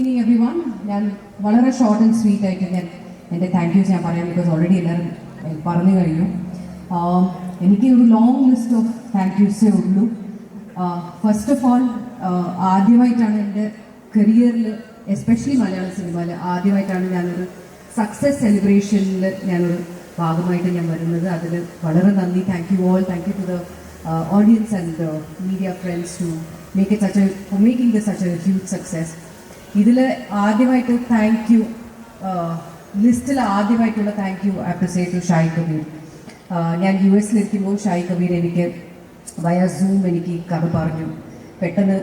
Evening every one. ഞാൻ വളരെ short and sweet ആയിട്ട് ഞാൻ എൻ്റെ താങ്ക് യൂസ് ഞാൻ പറയാം, ബിക്കോസ് ഓൾറെഡി എല്ലാവരും പറഞ്ഞു കഴിഞ്ഞു. എനിക്ക് ഒരു ലോങ് ലിസ്റ്റ് ഓഫ് താങ്ക് യൂസേ ഉള്ളൂ. ഫസ്റ്റ് ഓഫ് ഓൾ, ആദ്യമായിട്ടാണ് എൻ്റെ കരിയറിൽ, എസ്പെഷ്യലി മലയാള സിനിമയിൽ ആദ്യമായിട്ടാണ് ഞാനൊരു സക്സസ് സെലിബ്രേഷനിൽ ഞാനൊരു ഭാഗമായിട്ട് ഞാൻ വരുന്നത്. അതിൽ വളരെ നന്ദി. Thank you all. Thank you to the audience and media friends to make it for making this such a huge success. ഇതിൽ ആദ്യമായിട്ട് താങ്ക് യു, ലിസ്റ്റിൽ ആദ്യമായിട്ടുള്ള thank you I have to say to Shahid Kabir. ഞാൻ US ഇരിക്കുമ്പോൾ ഷാഹിദ് കബീർ എനിക്ക് വയ zoom എനിക്ക് കഥ പറഞ്ഞു. പെട്ടെന്ന്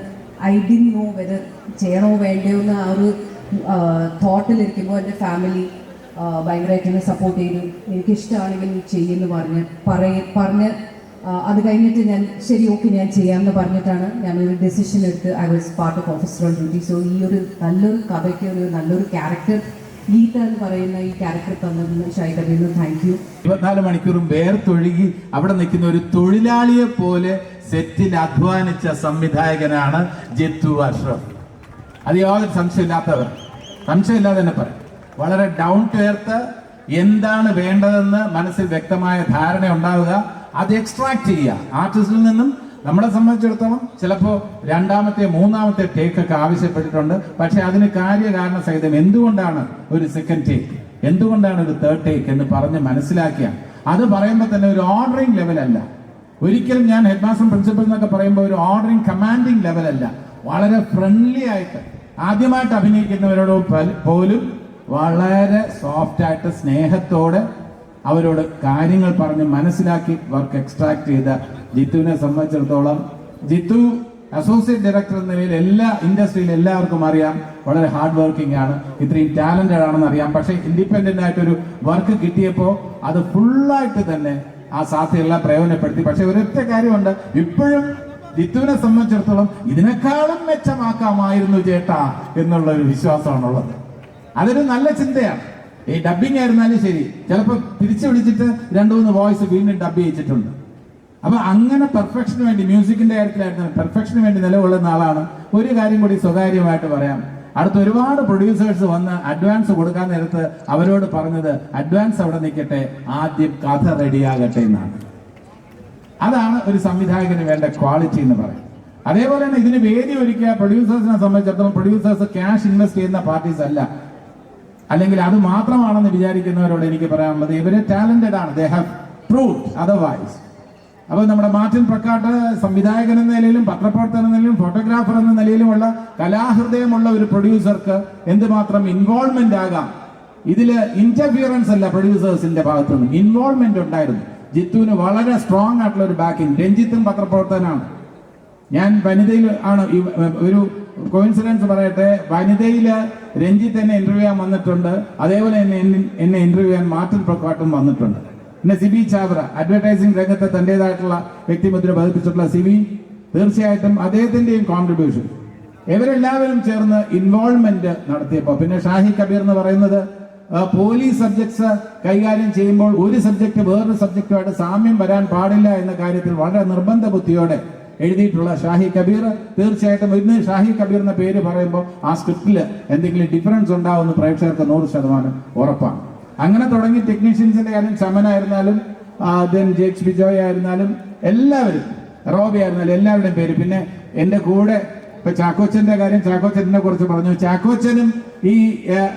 ഐ ഡിഡ്ന്റ് നോ വെദർ ചെയ്യണോ വേണ്ടയോ എന്ന് ആ ഒരു തോട്ടിലിരിക്കുമ്പോൾ എൻ്റെ ഫാമിലി ഭയങ്കരമായിട്ട് സപ്പോർട്ട് ചെയ്തു. എനിക്കിഷ്ടമാണെങ്കിൽ നീ ചെയ്യുമെന്ന് പറഞ്ഞ് അത് കഴിഞ്ഞിട്ട് ഞാൻ ശരി ഓക്കെ ഞാൻ ചെയ്യാമെന്ന് പറഞ്ഞിട്ടാണ് ഞാനൊരു ഡെസിഷൻ എടുത്ത് I was part of officer on duty. So ഈ ഒരു നല്ലൊരു കഥയ്ക്ക് ഒരു നല്ലൊരു ക്യാരക്ടർ, ഗീത എന്ന് പറയുന്ന ഈ ക്യാരക്ടർ തന്നതിന് ഷാഹിദ് കബീറിന് താങ്ക് യു. 24 മണിക്കൂറും വേർത്തൊഴുകി അവിടെ നിൽക്കുന്ന ഒരു തൊഴിലാളിയെ പോലെ സെറ്റിൽ അധ്വാനിച്ച സംവിധായകനാണ് ജിത്തു അഷ്റഫ്. അത് യാതൊരു സംശയമില്ലാതെ തന്നെ പറയും. വളരെ ഡൗൺ ടു എർത്ത്, എന്താണ് വേണ്ടതെന്ന് മനസ്സിൽ വ്യക്തമായ ധാരണ ഉണ്ടാവുക, അത് എക്സ്ട്രാക്ട് ചെയ്യുക ആർട്ടിസ്റ്റിൽ നിന്നും. നമ്മളെ സംബന്ധിച്ചിടത്തോളം ചിലപ്പോൾ രണ്ടാമത്തെ മൂന്നാമത്തെ ടേക്കൊക്കെ ആവശ്യപ്പെട്ടിട്ടുണ്ട്. പക്ഷെ അതിന് കാര്യകാരണ സഹിതം എന്തുകൊണ്ടാണ് ഒരു സെക്കൻഡ് ടേക്ക്, എന്തുകൊണ്ടാണ് ഒരു തേർഡ് ടേക്ക് എന്ന് പറഞ്ഞ് മനസ്സിലാക്കിയ അത് പറയുമ്പോൾ തന്നെ ഒരു ഓർഡറിംഗ് ലെവലല്ല. ഒരിക്കലും ഞാൻ ഹെഡ് മാസ്റ്റർ പ്രിൻസിപ്പൽ എന്നൊക്കെ പറയുമ്പോൾ ഒരു ഓർഡറിംഗ് കമാൻഡിങ് ലെവലല്ല. വളരെ ഫ്രണ്ട്ലി ആയിട്ട് ആദ്യമായിട്ട് അഭിനയിക്കുന്നവരോട് പോലും വളരെ സോഫ്റ്റായിട്ട് സ്നേഹത്തോടെ അവരോട് കാര്യങ്ങൾ പറഞ്ഞ് മനസ്സിലാക്കി വർക്ക് എക്സ്ട്രാക്ട് ചെയ്ത ജിത്തുവിനെ സംബന്ധിച്ചിടത്തോളം, ജിത്തു അസോസിയേറ്റ് ഡയറക്ടർ എന്ന നിലയിൽ എല്ലാ ഇൻഡസ്ട്രിയിൽ എല്ലാവർക്കും അറിയാം വളരെ ഹാർഡ് വർക്കിംഗ് ആണ്, ഇത്രയും ടാലന്റഡ് ആണെന്ന് അറിയാം. പക്ഷേ ഇൻഡിപെൻഡന്റ് ആയിട്ടൊരു വർക്ക് കിട്ടിയപ്പോൾ അത് ഫുള്ളായിട്ട് തന്നെ ആ സാധ്യതയെല്ലാം പ്രയോജനപ്പെടുത്തി. പക്ഷെ ഒരൊറ്റ കാര്യമുണ്ട്, ഇപ്പോഴും ജിത്തുവിനെ സംബന്ധിച്ചിടത്തോളം ഇതിനേക്കാളും മെച്ചമാക്കാമായിരുന്നു ചേട്ടാ എന്നുള്ള ഒരു വിശ്വാസമാണുള്ളത്. അതൊരു നല്ല ചിന്തയാണ്. ഈ ഡബിങ് ആയിരുന്നാലും ശരി, ചിലപ്പോൾ തിരിച്ചു വിളിച്ചിട്ട് 2-3 വോയിസ് വീണ്ടും ഡബ് ചെയ്യിച്ചിട്ടുണ്ട്. അപ്പൊ അങ്ങനെ പെർഫെക്ഷന് വേണ്ടി, മ്യൂസിക്കിന്റെ കാര്യത്തിലായിരുന്നു പെർഫെക്ഷന് വേണ്ടി നിലകൊള്ളുന്ന ആളാണ്. ഒരു കാര്യം കൂടി സ്വകാര്യമായിട്ട് പറയാം. അടുത്ത ഒരുപാട് പ്രൊഡ്യൂസേഴ്സ് വന്ന് അഡ്വാൻസ് കൊടുക്കാൻ നേരത്ത് അവരോട് പറഞ്ഞത് അഡ്വാൻസ് അവിടെ നിൽക്കട്ടെ, ആദ്യം കഥ റെഡിയാകട്ടെ എന്നാണ്. അതാണ് ഒരു സംവിധായകന് വേണ്ട ക്വാളിറ്റി എന്ന് പറയും. അതേപോലെ തന്നെ ഇതിന് വേദി ഒരുക്കിയ പ്രൊഡ്യൂസേഴ്സിനെ സംബന്ധിച്ചിടത്തോളം, പ്രൊഡ്യൂസേഴ്സ് ക്യാഷ് ഇൻവെസ്റ്റ് ചെയ്യുന്ന പാർട്ടീസ് അല്ല, അല്ലെങ്കിൽ അത് മാത്രമാണെന്ന് വിചാരിക്കുന്നവരോട് എനിക്ക് പറയാനുള്ളത്, ഇവര് ടാലന്റഡ് ആണ്, ദേ ഹാവ് പ്രൂവ്ഡ് അതർവൈസ്. അപ്പോൾ നമ്മുടെ മാർട്ടിൻ പ്രക്കാട്ട് സംവിധായകൻ എന്ന നിലയിലും പത്രപ്രവർത്തകൻ എന്ന നിലയിലും ഫോട്ടോഗ്രാഫർ എന്ന നിലയിലുമുള്ള കലാഹൃദയമുള്ള ഒരു പ്രൊഡ്യൂസർക്ക് എന്തുമാത്രം ഇൻവോൾവ്മെന്റ് ആകാം. ഇതില് ഇന്റർഫിയറൻസ് അല്ല പ്രൊഡ്യൂസേഴ്സിന്റെ ഭാഗത്തുനിന്ന്, ഇൻവോൾവ്മെന്റ് ഉണ്ടായിരുന്നു. ജിത്തുവിന് വളരെ സ്ട്രോങ് ആയിട്ടുള്ള ഒരു ബാക്കിംഗ്. രഞ്ജിത്തും പത്രപ്രവർത്തകനാണ്. ഞാൻ വനിതയിൽ ആണ് ഒരു കോയിൻസിഡൻസ് പറയട്ടെ, വനിതയില് രഞ്ജിത്ത് എന്നെ ഇന്റർവ്യൂ ചെയ്യാൻ വന്നിട്ടുണ്ട്. അതേപോലെ എന്നെ ഇന്റർവ്യൂ ചെയ്യാൻ മാർട്ടിൻ പ്രക്കാട്ടും വന്നിട്ടുണ്ട്. പിന്നെ സിബി ചാവറ, അഡ്വർടൈസിംഗ് രംഗത്ത് തന്റേതായിട്ടുള്ള വ്യക്തിമുദ്ര പതിപ്പിച്ചിട്ടുള്ള സിബി, തീർച്ചയായിട്ടും അദ്ദേഹത്തിന്റെയും കോൺട്രിബ്യൂഷൻ, ഇവരെല്ലാവരും ചേർന്ന് ഇൻവോൾവ്മെന്റ് നടത്തിയപ്പോൾ. പിന്നെ ഷാഹിദ് കബീർ എന്ന് പറയുന്നത് പോലീസ് സബ്ജക്ട്സ് കൈകാര്യം ചെയ്യുമ്പോൾ ഒരു സബ്ജക്ട് വേറൊരു സബ്ജക്റ്റുമായിട്ട് സാമ്യം വരാൻ പാടില്ല എന്ന കാര്യത്തിൽ വളരെ നിർബന്ധ ബുദ്ധിയോടെ എഴുതിയിട്ടുള്ള ഷാഹിദ് കബീർ. തീർച്ചയായിട്ടും ഇന്ന് ഷാഹിദ് കബീർ എന്ന പേര് പറയുമ്പോൾ ആ സ്ക്രിപ്റ്റിൽ എന്തെങ്കിലും ഡിഫറൻസ് ഉണ്ടാവുമെന്ന് പ്രേക്ഷകർക്ക് 100% ഉറപ്പാണ്. അങ്ങനെ തുടങ്ങി ടെക്നീഷ്യൻസിന്റെ കാര്യം ചമനായിരുന്നാലും ജെക്സ് ബിജോയ് ആയിരുന്നാലും എല്ലാവരും, റോബി ആയിരുന്നാലും എല്ലാവരുടെയും പേര്. പിന്നെ എൻ്റെ കൂടെ ഇപ്പൊ ചാക്കോച്ചന്റെ കാര്യം, ചാക്കോച്ചനെ കുറിച്ച് പറഞ്ഞു. ചാക്കോച്ചനും ഈ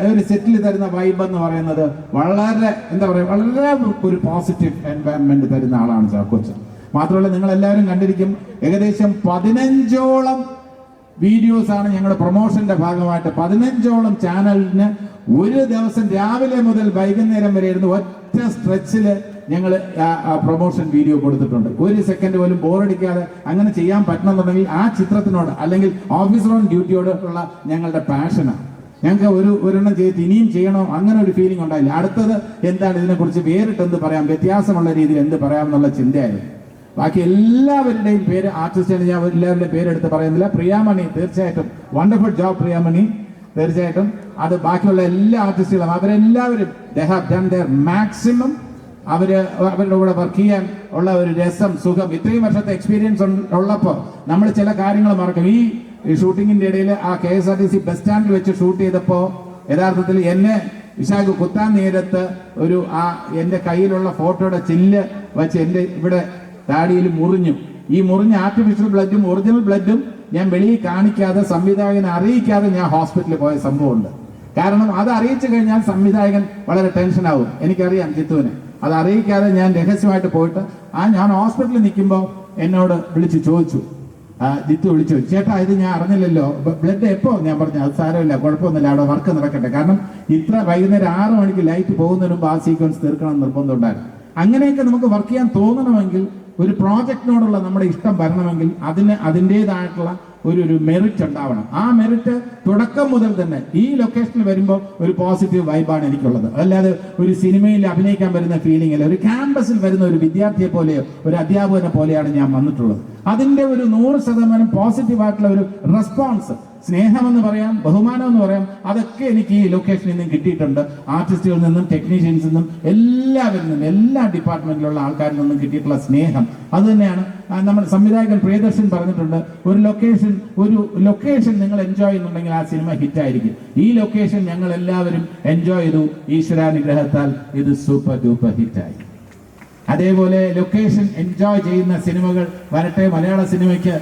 ഒരു സെറ്റിൽ തരുന്ന വൈബ് എന്ന് പറയുന്നത് വളരെ എന്താ പറയുക, വളരെ ഒരു പോസിറ്റീവ് എൻവയറൺമെന്റ് തരുന്ന ആളാണ് ചാക്കോച്ചൻ. മാത്രമല്ല നിങ്ങൾ എല്ലാവരും കണ്ടിരിക്കും, ഏകദേശം 15ഓളം വീഡിയോസ് ആണ് ഞങ്ങളുടെ പ്രൊമോഷന്റെ ഭാഗമായിട്ട് 15ഓളം ചാനലിന് ഒരു ദിവസം രാവിലെ മുതൽ വൈകുന്നേരം വരെ ഇരുന്ന് ഒറ്റ സ്ട്രെച്ചില് ഞങ്ങൾ പ്രൊമോഷൻ വീഡിയോ കൊടുത്തിട്ടുണ്ട്. ഒരു സെക്കൻഡ് പോലും ബോറടിക്കാതെ അങ്ങനെ ചെയ്യാൻ പറ്റണമെന്നുണ്ടെങ്കിൽ ആ ചിത്രത്തിനോട് അല്ലെങ്കിൽ ഓഫീസർ ഓൺ ഡ്യൂട്ടിയോടുള്ള ഞങ്ങളുടെ പാഷനാണ്. ഞങ്ങൾക്ക് ഒരെണ്ണം ചെയ്തിട്ട് ഇനിയും ചെയ്യണോ അങ്ങനെ ഒരു ഫീലിംഗ് ഉണ്ടായില്ല. അടുത്തത് എന്താണ്, ഇതിനെക്കുറിച്ച് വേറിട്ട് എന്ത് പറയാം, വ്യത്യാസമുള്ള രീതിയിൽ എന്ത് പറയാം എന്നുള്ള ചിന്തയായിരുന്നു. ബാക്കി എല്ലാവരുടെയും പേര്, ആർട്ടിസ്റ്റിനെ ഞാൻ എല്ലാവരുടെയും പേരെടുത്ത് പറയുന്നില്ല. പ്രിയാമണി തീർച്ചയായിട്ടും വണ്ടർഫുൾ ജോബ് പ്രിയാമണി, തീർച്ചയായിട്ടും. അത് ബാക്കിയുള്ള എല്ലാ ആർട്ടിസ്റ്റുകളും അവരെല്ലാവരും they have done their maximum. അവരുടെ കൂടെ വർക്ക് ചെയ്യാൻ ഉള്ള ഒരു രസം, സുഖം, ഇത്രയും വർഷത്തെ എക്സ്പീരിയൻസ് ഉള്ളപ്പോൾ നമ്മൾ ചില കാര്യങ്ങൾ മറക്കും. ഈ ഈ ഷൂട്ടിങ്ങിന്റെ ഇടയിൽ ആ KSRTC ബസ് സ്റ്റാൻഡിൽ വെച്ച് ഷൂട്ട് ചെയ്തപ്പോൾ യഥാർത്ഥത്തിൽ എന്നെ വിശാഖ് കുത്താൻ നേരത്ത് എൻ്റെ കയ്യിലുള്ള ഫോട്ടോയുടെ ചില്ല് വെച്ച് എൻ്റെ ഇവിടെ താടിയിൽ മുറിഞ്ഞു. ഈ മുറിഞ്ഞ ആർട്ടിഫിഷ്യൽ ബ്ലഡും ഒറിജിനൽ ബ്ലഡും ഞാൻ വെളിയിൽ കാണിക്കാതെ സംവിധായകനെ അറിയിക്കാതെ ഞാൻ ഹോസ്പിറ്റലിൽ പോയ സംഭവമുണ്ട്. കാരണം അത് അറിയിച്ചു കഴിഞ്ഞാൽ സംവിധായകൻ വളരെ ടെൻഷനാവും. എനിക്കറിയാം ജിത്തുവിനെ. അത് അറിയിക്കാതെ ഞാൻ രഹസ്യമായിട്ട് പോയിട്ട് ഞാൻ ഹോസ്പിറ്റലിൽ നിൽക്കുമ്പോൾ എന്നോട് വിളിച്ച് ചോദിച്ചു, ജിത്തു വിളിച്ചു, ചേട്ടാ ഇത് ഞാൻ അറിഞ്ഞില്ലല്ലോ, ബ്ലഡ് എപ്പോ? ഞാൻ പറഞ്ഞു അത് സാരമില്ല, കുഴപ്പമൊന്നുമില്ല, അവിടെ വർക്ക് നടക്കട്ടെ. കാരണം ഇത്ര വൈകുന്നേരം 6 മണിക്ക് ലൈറ്റ് പോകുന്നതിന് മുമ്പ് ആ സീക്വൻസ് തീർക്കണം എന്ന് നിർബന്ധം ഉണ്ടായിരുന്നു. അങ്ങനെയൊക്കെ നമുക്ക് വർക്ക് ചെയ്യാൻ തോന്നണമെങ്കിൽ, ഒരു പ്രോജക്റ്റിനോടുള്ള നമ്മുടെ ഇഷ്ടം വരണമെങ്കിൽ അതിന് അതിൻ്റെതായിട്ടുള്ള ഒരു മെറിറ്റ് ഉണ്ടാവണം. ആ മെറിറ്റ് തുടക്കം മുതൽ തന്നെ ഈ ലൊക്കേഷനിൽ വരുമ്പോൾ ഒരു പോസിറ്റീവ് വൈബാണ് എനിക്കുള്ളത്. അല്ലാതെ ഒരു സിനിമയിൽ അഭിനയിക്കാൻ വരുന്ന ഫീലിംഗ് അല്ല, ഒരു ക്യാമ്പസിൽ വരുന്ന ഒരു വിദ്യാർത്ഥിയെ പോലെയോ ഒരു അധ്യാപകനെ പോലെയാണ് ഞാൻ വന്നിട്ടുള്ളത്. അതിൻ്റെ ഒരു 100% പോസിറ്റീവായിട്ടുള്ള ഒരു റെസ്പോൺസ്, സ്നേഹമെന്ന് പറയാം, ബഹുമാനം എന്ന് പറയാം, അതൊക്കെ എനിക്ക് ഈ ലൊക്കേഷനിൽ നിന്നും കിട്ടിയിട്ടുണ്ട്. ആർട്ടിസ്റ്റുകളിൽ നിന്നും ടെക്നീഷ്യൻസിൽ നിന്നും എല്ലാവരിൽ നിന്നും, എല്ലാ ഡിപ്പാർട്ട്മെന്റിലുള്ള ആൾക്കാരിൽ നിന്നും കിട്ടിയിട്ടുള്ള സ്നേഹം അത് തന്നെയാണ്. നമ്മുടെ സംവിധായകൻ പ്രിയദർശൻ പറഞ്ഞിട്ടുണ്ട്, ഒരു ലൊക്കേഷൻ നിങ്ങൾ എൻജോയ് ചെയ്യുന്നുണ്ടെങ്കിൽ ആ സിനിമ ഹിറ്റായിരിക്കും. ഈ ലൊക്കേഷൻ ഞങ്ങൾ എല്ലാവരും എൻജോയ് ചെയ്തു. ഈശ്വരാനുഗ്രഹത്താൽ ഇത് സൂപ്പർ ഡൂപ്പർ ഹിറ്റായി. അതേപോലെ ലൊക്കേഷൻ എൻജോയ് ചെയ്യുന്ന സിനിമകൾ വരട്ടെ. മലയാള സിനിമയ്ക്ക്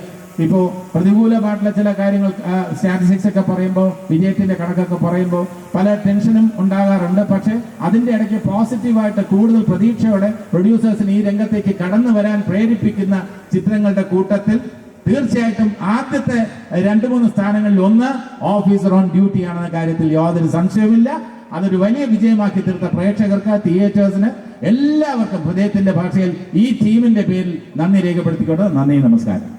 ഇപ്പോൾ പ്രതികൂലമായിട്ടുള്ള ചില കാര്യങ്ങൾ, സ്റ്റാറ്റിസ്റ്റിക്സ് ഒക്കെ പറയുമ്പോൾ, വിജയത്തിന്റെ കണക്കൊക്കെ പറയുമ്പോൾ പല ടെൻഷനും ഉണ്ടാകാറുണ്ട്. പക്ഷെ അതിന്റെ ഇടയ്ക്ക് പോസിറ്റീവായിട്ട് കൂടുതൽ പ്രതീക്ഷയോടെ പ്രൊഡ്യൂസേഴ്സിന് ഈ രംഗത്തേക്ക് കടന്നു വരാൻ പ്രേരിപ്പിക്കുന്ന ചിത്രങ്ങളുടെ കൂട്ടത്തിൽ തീർച്ചയായിട്ടും ആദ്യത്തെ 2-3 സ്ഥാനങ്ങളിൽ ഒന്ന് ഓഫീസർ ഓൺ ഡ്യൂട്ടി ആണെന്ന കാര്യത്തിൽ യാതൊരു സംശയവുമില്ല. അതൊരു വലിയ വിജയമാക്കി തീർത്ത പ്രേക്ഷകർക്ക്, തിയേറ്റേഴ്സിന്, എല്ലാവർക്കും ഹൃദയത്തിന്റെ ഭാഷയിൽ ഈ ടീമിന്റെ പേരിൽ നന്ദി രേഖപ്പെടുത്തിക്കൊണ്ട് നന്ദി, നമസ്കാരം.